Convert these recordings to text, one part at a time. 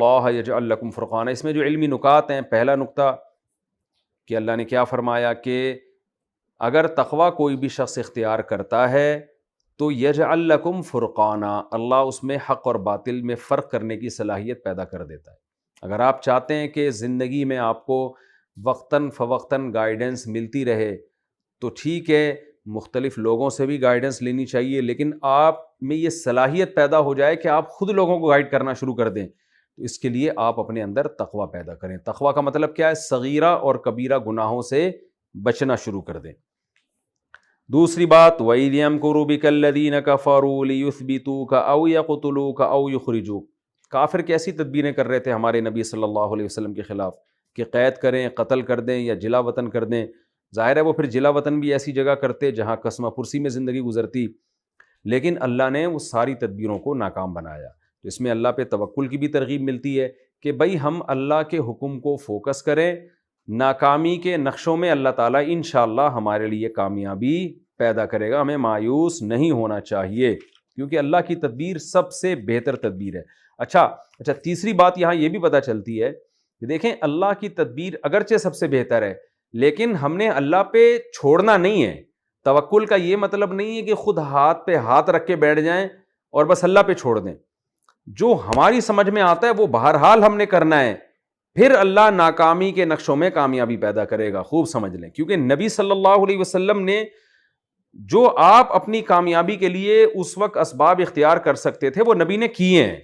اللہ یجعل لکم فرقانا، اس میں جو علمی نکات ہیں، پہلا نقطہ کہ اللہ نے کیا فرمایا کہ اگر تقویٰ کوئی بھی شخص اختیار کرتا ہے تو یجعل لکم فرقانا، اللہ اس میں حق اور باطل میں فرق کرنے کی صلاحیت پیدا کر دیتا ہے۔ اگر آپ چاہتے ہیں کہ زندگی میں آپ کو وقتاً فوقتاً گائیڈنس ملتی رہے تو ٹھیک ہے، مختلف لوگوں سے بھی گائیڈنس لینی چاہیے، لیکن آپ میں یہ صلاحیت پیدا ہو جائے کہ آپ خود لوگوں کو گائیڈ کرنا شروع کر دیں، تو اس کے لیے آپ اپنے اندر تقویٰ پیدا کریں۔ تقویٰ کا مطلب کیا ہے؟ صغیرہ اور کبیرہ گناہوں سے بچنا شروع کر دیں۔ دوسری بات، وَإِذْ يَمْكُرُ بِكَ الَّذِينَ كَفَرُوا لِيُثْبِتُوكَ أَوْ يَقْتُلُوكَ أَوْ يُخْرِجُوكَ، کافر کیسی تدبیریں کر رہے تھے ہمارے نبی صلی اللہ علیہ وسلم کے خلاف کہ قید کریں، قتل کر دیں یا جلا وطن کر دیں۔ ظاہر ہے وہ پھر جلا وطن بھی ایسی جگہ کرتے جہاں قسمہ پرسی میں زندگی گزرتی، لیکن اللہ نے وہ ساری تدبیروں کو ناکام بنایا۔ تو اس میں اللہ پہ توکل کی بھی ترغیب ملتی ہے کہ بھئی ہم اللہ کے حکم کو فوکس کریں، ناکامی کے نقشوں میں اللہ تعالیٰ انشاءاللہ ہمارے لیے کامیابی پیدا کرے گا، ہمیں مایوس نہیں ہونا چاہیے کیونکہ اللہ کی تدبیر سب سے بہتر تدبیر ہے۔ اچھا، تیسری بات یہاں یہ بھی پتہ چلتی ہے کہ دیکھیں اللہ کی تدبیر اگرچہ سب سے بہتر ہے، لیکن ہم نے اللہ پہ چھوڑنا نہیں ہے۔ توکل کا یہ مطلب نہیں ہے کہ خود ہاتھ پہ ہاتھ رکھ کے بیٹھ جائیں اور بس اللہ پہ چھوڑ دیں۔ جو ہماری سمجھ میں آتا ہے وہ بہرحال ہم نے کرنا ہے، پھر اللہ ناکامی کے نقشوں میں کامیابی پیدا کرے گا، خوب سمجھ لیں۔ کیونکہ نبی صلی اللہ علیہ وسلم نے جو آپ اپنی کامیابی کے لیے اس وقت اسباب اختیار کر سکتے تھے وہ نبی نے کیے ہیں،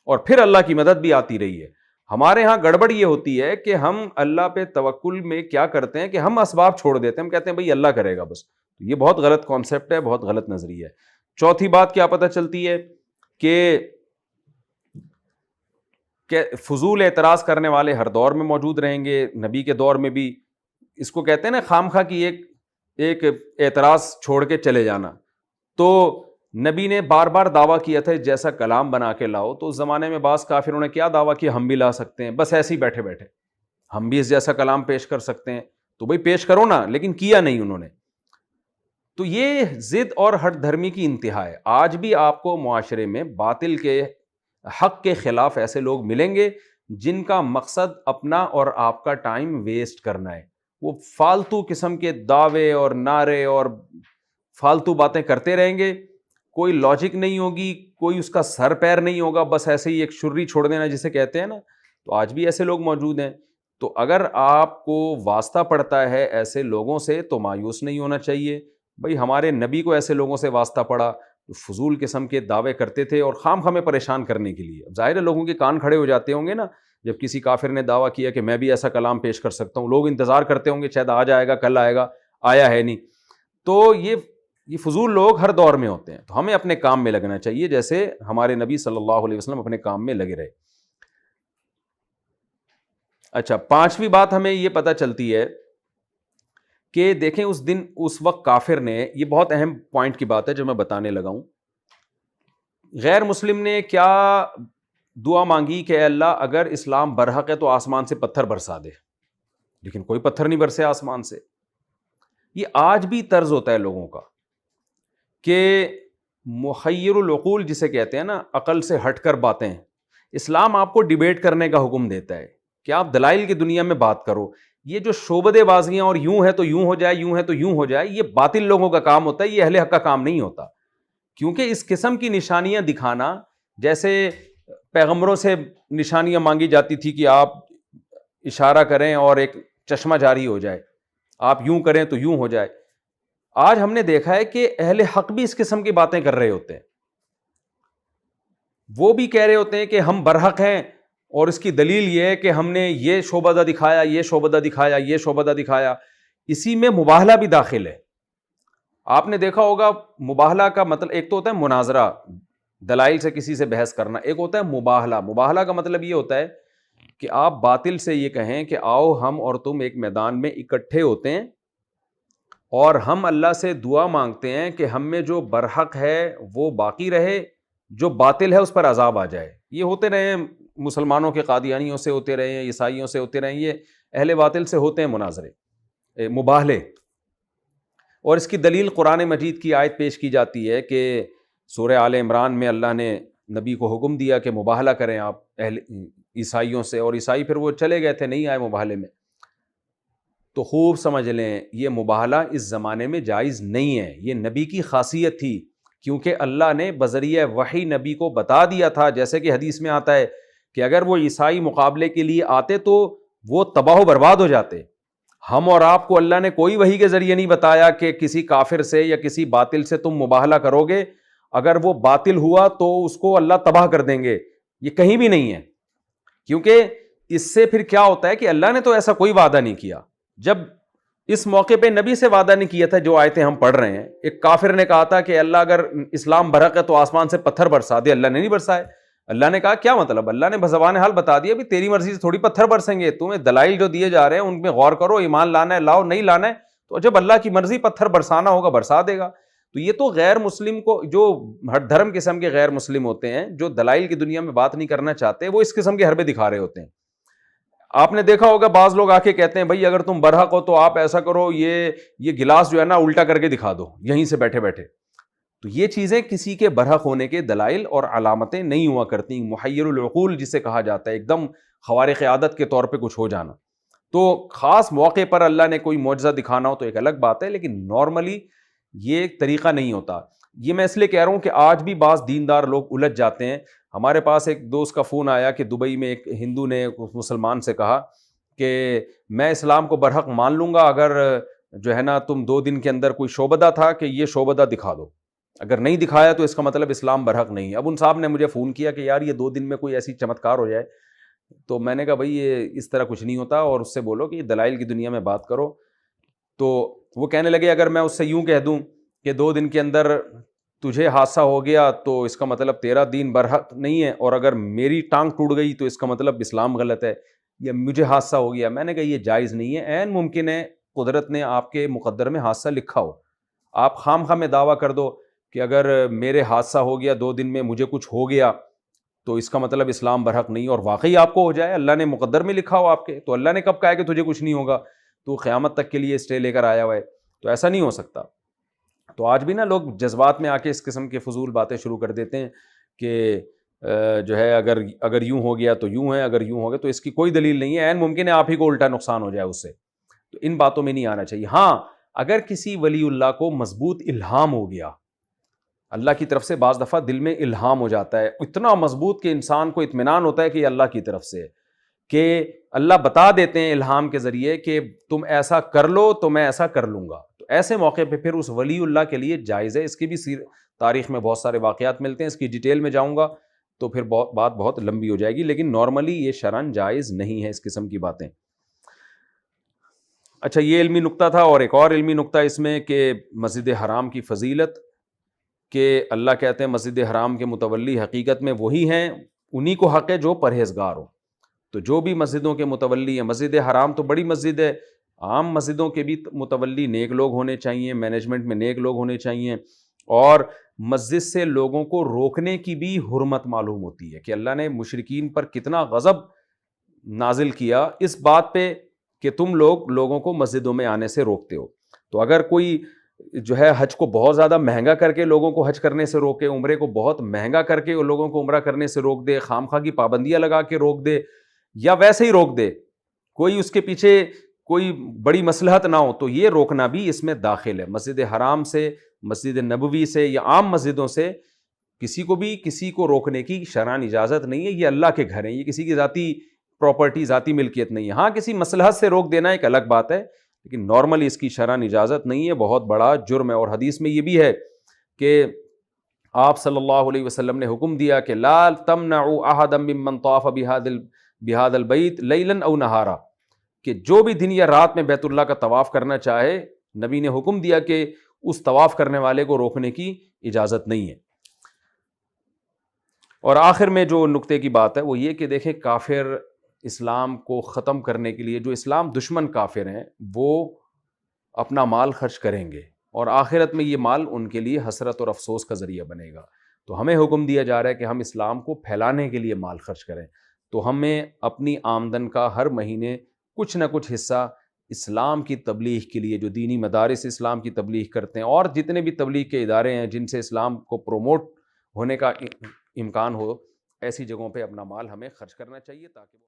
اور پھر اللہ کی مدد بھی آتی رہی ہے۔ ہمارے ہاں گڑبڑ یہ ہوتی ہے کہ ہم اللہ پہ توکل میں کیا کرتے ہیں کہ ہم اسباب چھوڑ دیتے ہیں، ہم کہتے ہیں بھئی اللہ کرے گا بس۔ یہ بہت غلط کانسیپٹ ہے، بہت غلط نظریہ ہے۔ چوتھی بات کیا پتہ چلتی ہے کہ فضول اعتراض کرنے والے ہر دور میں موجود رہیں گے، نبی کے دور میں بھی۔ اس کو کہتے ہیں نا خام خواہ کی ایک اعتراض چھوڑ کے چلے جانا۔ تو نبی نے بار بار دعویٰ کیا تھا جیسا کلام بنا کے لاؤ، تو اس زمانے میں بعض کافروں نے کیا دعویٰ کیا، ہم بھی لا سکتے ہیں، بس ایسے ہی بیٹھے بیٹھے ہم بھی اس جیسا کلام پیش کر سکتے ہیں، تو بھئی پیش کرو نا، لیکن کیا نہیں انہوں نے۔ تو یہ ضد اور ہٹ دھرمی کی انتہا ہے۔ آج بھی آپ کو معاشرے میں باطل کے حق کے خلاف ایسے لوگ ملیں گے جن کا مقصد اپنا اور آپ کا ٹائم ویسٹ کرنا ہے۔ وہ فالتو قسم کے دعوے اور نعرے اور فالتو باتیں کرتے رہیں گے، کوئی لاجک نہیں ہوگی، کوئی اس کا سر پیر نہیں ہوگا، بس ایسے ہی ایک شرری چھوڑ دینا جسے کہتے ہیں نا۔ تو آج بھی ایسے لوگ موجود ہیں۔ تو اگر آپ کو واسطہ پڑتا ہے ایسے لوگوں سے تو مایوس نہیں ہونا چاہیے۔ بھئی ہمارے نبی کو ایسے لوگوں سے واسطہ پڑا، فضول قسم کے دعوے کرتے تھے اور خام خواہ میں پریشان کرنے کے لیے۔ اب ظاہر ہے لوگوں کے کان کھڑے ہو جاتے ہوں گے نا جب کسی کافر نے دعویٰ کیا کہ میں بھی ایسا کلام پیش کر سکتا ہوں، لوگ انتظار کرتے ہوں گے شاید آج آئے گا، کل آئے گا، آیا ہے نہیں۔ تو یہ فضول لوگ ہر دور میں ہوتے ہیں۔ تو ہمیں اپنے کام میں لگنا چاہیے جیسے ہمارے نبی صلی اللہ علیہ وسلم اپنے کام میں لگے رہے۔ اچھا، پانچویں بات ہمیں یہ پتہ چلتی ہے کہ دیکھیں اس دن اس وقت کافر نے، یہ بہت اہم پوائنٹ کی بات ہے جو میں بتانے لگا ہوں، غیر مسلم نے کیا دعا مانگی کہ اے اللہ اگر اسلام برحق ہے تو آسمان سے پتھر برسا دے، لیکن کوئی پتھر نہیں برسے آسمان سے۔ یہ آج بھی طرز ہوتا ہے لوگوں کا کہ مخیر العقول جسے کہتے ہیں نا، عقل سے ہٹ کر باتیں۔ اسلام آپ کو ڈیبیٹ کرنے کا حکم دیتا ہے کہ آپ دلائل کی دنیا میں بات کرو۔ یہ جو شعبدے بازیاں اور یوں ہے تو یوں ہو جائے، یوں ہے تو یوں ہو جائے، یہ باطل لوگوں کا کام ہوتا ہے، یہ اہل حق کا کام نہیں ہوتا۔ کیونکہ اس قسم کی نشانیاں دکھانا، جیسے پیغمبروں سے نشانیاں مانگی جاتی تھی کہ آپ اشارہ کریں اور ایک چشمہ جاری ہو جائے، آپ یوں کریں تو یوں ہو جائے۔ آج ہم نے دیکھا ہے کہ اہل حق بھی اس قسم کی باتیں کر رہے ہوتے ہیں، وہ بھی کہہ رہے ہوتے ہیں کہ ہم برحق ہیں، اور اس کی دلیل یہ ہے کہ ہم نے یہ شعبدہ دکھایا، یہ شعبدہ دکھایا، یہ شعبدہ دکھایا۔ اسی میں مباہلہ بھی داخل ہے۔ آپ نے دیکھا ہوگا مباہلہ کا مطلب ایک تو ہوتا ہے مناظرہ، دلائل سے کسی سے بحث کرنا، ایک ہوتا ہے مباہلہ۔ مباہلہ کا مطلب یہ ہوتا ہے کہ آپ باطل سے یہ کہیں کہ آؤ ہم اور تم ایک میدان میں اکٹھے ہوتے ہیں اور ہم اللہ سے دعا مانگتے ہیں کہ ہم میں جو برحق ہے وہ باقی رہے، جو باطل ہے اس پر عذاب آ جائے۔ یہ ہوتے رہے ہیں، مسلمانوں کے قادیانیوں سے ہوتے رہے ہیں، عیسائیوں سے ہوتے رہے ہیں، یہ اہل باطل سے ہوتے ہیں مناظرے، مباہلے۔ اور اس کی دلیل قرآن مجید کی آیت پیش کی جاتی ہے کہ سورہ آل عمران میں اللہ نے نبی کو حکم دیا کہ مباہلہ کریں آپ عیسائیوں سے، اور عیسائی پھر وہ چلے گئے تھے، نہیں آئے مباہلے میں. تو خوب سمجھ لیں یہ مباہلہ اس زمانے میں جائز نہیں ہے. یہ نبی کی خاصیت تھی، کیونکہ اللہ نے بذریعہ وحی نبی کو بتا دیا تھا. جیسے کہ حدیث میں آتا ہے کہ اگر وہ عیسائی مقابلے کے لیے آتے تو وہ تباہ و برباد ہو جاتے. ہم اور آپ کو اللہ نے کوئی وحی کے ذریعے نہیں بتایا کہ کسی کافر سے یا کسی باطل سے تم مباہلہ کرو گے، اگر وہ باطل ہوا تو اس کو اللہ تباہ کر دیں گے. یہ کہیں بھی نہیں ہے، کیونکہ اس سے پھر کیا ہوتا ہے کہ اللہ نے تو ایسا کوئی وعدہ نہیں کیا. جب اس موقع پہ نبی سے وعدہ نہیں کیا تھا جو آیتیں ہم پڑھ رہے ہیں. ایک کافر نے کہا تھا کہ اللہ اگر اسلام برحق ہے تو آسمان سے پتھر برسا دے. اللہ نے نہیں برسائے. اللہ نے کہا کیا مطلب؟ اللہ نے بزبان حال بتا دیا بھی تیری مرضی سے تھوڑی پتھر برسیں گے، تمہیں دلائل جو دیے جا رہے ہیں ان پہ غور کرو، ایمان لانا ہے لاؤ، نہیں لانا ہے تو جب اللہ کی مرضی پتھر برسانا ہوگا برسا دے گا. تو یہ تو غیر مسلم کو، جو ہر دھرم قسم کے غیر مسلم ہوتے ہیں، جو دلائل کی دنیا میں بات نہیں کرنا چاہتے، وہ اس قسم کے حربے دکھا رہے ہوتے ہیں. آپ نے دیکھا ہوگا بعض لوگ آ کے کہتے ہیں بھائی اگر تم برحق ہو تو آپ ایسا کرو، یہ گلاس جو ہے نا الٹا کر کے دکھا دو یہیں سے بیٹھے بیٹھے. تو یہ چیزیں کسی کے برحق ہونے کے دلائل اور علامتیں نہیں ہوا کرتی. محیر العقول جسے کہا جاتا ہے، ایک دم خوارق عادت کے طور پہ کچھ ہو جانا. تو خاص موقع پر اللہ نے کوئی معجزہ دکھانا ہو تو ایک الگ بات ہے، لیکن نارملی یہ ایک طریقہ نہیں ہوتا. یہ میں اس لیے کہہ رہا ہوں کہ آج بھی بعض دیندار لوگ الجھ جاتے ہیں. ہمارے پاس ایک دوست کا فون آیا کہ دبئی میں ایک ہندو نے مسلمان سے کہا کہ میں اسلام کو برحق مان لوں گا اگر جو ہے نا تم 2 دن کے اندر کوئی شعبدہ تھا کہ یہ شعبدہ دکھا دو، اگر نہیں دکھایا تو اس کا مطلب اسلام برحق نہیں ہے. اب ان صاحب نے مجھے فون کیا کہ یار یہ 2 دن میں کوئی ایسی چمتکار ہو جائے. تو میں نے کہا بھائی یہ اس طرح کچھ نہیں ہوتا، اور اس سے بولو کہ یہ دلائل کی دنیا میں بات کرو. تو وہ کہنے لگے اگر میں اس سے یوں کہہ دوں کہ 2 دن کے اندر تجھے حادثہ ہو گیا تو اس کا مطلب تیرا دین برحق نہیں ہے، اور اگر میری ٹانگ ٹوٹ گئی تو اس کا مطلب اسلام غلط ہے، یا مجھے حادثہ ہو گیا. میں نے کہا یہ جائز نہیں ہے. عین ممکن ہے قدرت نے آپ کے مقدر میں حادثہ لکھا ہو، آپ خام خواہ میں دعویٰ کر دو کہ اگر میرے حادثہ ہو گیا 2 دن میں مجھے کچھ ہو گیا تو اس کا مطلب اسلام برحق نہیں، اور واقعی آپ کو ہو جائے، اللہ نے مقدر میں لکھا ہو آپ کے. تو اللہ نے کب کہا ہے کہ تجھے کچھ نہیں ہوگا؟ تو قیامت تک کے لیے اسٹے لے کر آیا ہوا ہے. تو ایسا نہیں ہو سکتا. تو آج بھی نا لوگ جذبات میں آ کے اس قسم کے فضول باتیں شروع کر دیتے ہیں کہ جو ہے اگر یوں ہو گیا تو یوں ہے، اگر یوں ہو گیا تو اس کی کوئی دلیل نہیں ہے. عین ممکن ہے آپ ہی کو الٹا نقصان ہو جائے اس سے. تو ان باتوں میں نہیں آنا چاہیے. ہاں اگر کسی ولی اللہ کو مضبوط الہام ہو گیا، اللہ کی طرف سے بعض دفعہ دل میں الہام ہو جاتا ہے اتنا مضبوط کہ انسان کو اطمینان ہوتا ہے کہ یہ اللہ کی طرف سے ہے، کہ اللہ بتا دیتے ہیں الہام کے ذریعے کہ تم ایسا کر لو تو میں ایسا کر لوں گا. تو ایسے موقع پہ پھر اس ولی اللہ کے لیے جائز ہے. اس کی بھی تاریخ میں بہت سارے واقعات ملتے ہیں، اس کی ڈیٹیل میں جاؤں گا تو پھر بات بہت لمبی ہو جائے گی، لیکن نارملی یہ شرعاً جائز نہیں ہے اس قسم کی باتیں. اچھا یہ علمی نقطہ تھا. اور ایک اور علمی نقطہ اس میں کہ مسجد حرام کی فضیلت، کہ اللہ کہتے ہیں مسجد حرام کے متولی حقیقت میں وہی ہیں، انہی کو حق ہے جو پرہیزگار ہو. تو جو بھی مسجدوں کے متولی ہیں، مسجد حرام تو بڑی مسجد ہے، عام مسجدوں کے بھی متولی نیک لوگ ہونے چاہیے، مینجمنٹ میں نیک لوگ ہونے چاہیے. اور مسجد سے لوگوں کو روکنے کی بھی حرمت معلوم ہوتی ہے کہ اللہ نے مشرکین پر کتنا غضب نازل کیا اس بات پہ کہ تم لوگوں کو مسجدوں میں آنے سے روکتے ہو. تو اگر کوئی جو ہے حج کو بہت زیادہ مہنگا کر کے لوگوں کو حج کرنے سے روکے، عمرے کو بہت مہنگا کر کے لوگوں کو عمرہ کرنے سے روک دے، خامخواہ کی پابندیاں لگا کے روک دے، یا ویسے ہی روک دے، کوئی اس کے پیچھے کوئی بڑی مصلحت نہ ہو، تو یہ روکنا بھی اس میں داخل ہے. مسجد حرام سے، مسجد نبوی سے یا عام مسجدوں سے کسی کو روکنے کی شرعاً اجازت نہیں ہے. یہ اللہ کے گھر ہیں، یہ کسی کی ذاتی پراپرٹی، ذاتی ملکیت نہیں ہے. ہاں کسی مصلحت سے روک دینا ایک الگ بات ہے، لیکن نارملی اس کی شرعاً اجازت نہیں ہے. بہت بڑا جرم ہے. اور حدیث میں یہ بھی ہے کہ آپ صلی اللہ علیہ وسلم نے حکم دیا کہ لا تمنعوا احدا ممن طاف بهذا البیت لیلا او نہارا، کہ جو بھی دن یا رات میں بیت اللہ کا طواف کرنا چاہے، نبی نے حکم دیا کہ اس طواف کرنے والے کو روکنے کی اجازت نہیں ہے. اور آخر میں جو نقطے کی بات ہے وہ یہ کہ دیکھیں کافر اسلام کو ختم کرنے کے لیے، جو اسلام دشمن کافر ہیں، وہ اپنا مال خرچ کریں گے، اور آخرت میں یہ مال ان کے لیے حسرت اور افسوس کا ذریعہ بنے گا. تو ہمیں حکم دیا جا رہا ہے کہ ہم اسلام کو پھیلانے کے لیے مال خرچ کریں. تو ہمیں اپنی آمدن کا ہر مہینے کچھ نہ کچھ حصہ اسلام کی تبلیغ کے لیے، جو دینی مدارس اسلام کی تبلیغ کرتے ہیں اور جتنے بھی تبلیغ کے ادارے ہیں جن سے اسلام کو پروموٹ ہونے کا امکان ہو، ایسی جگہوں پہ اپنا مال ہمیں خرچ کرنا چاہیے تاکہ وہ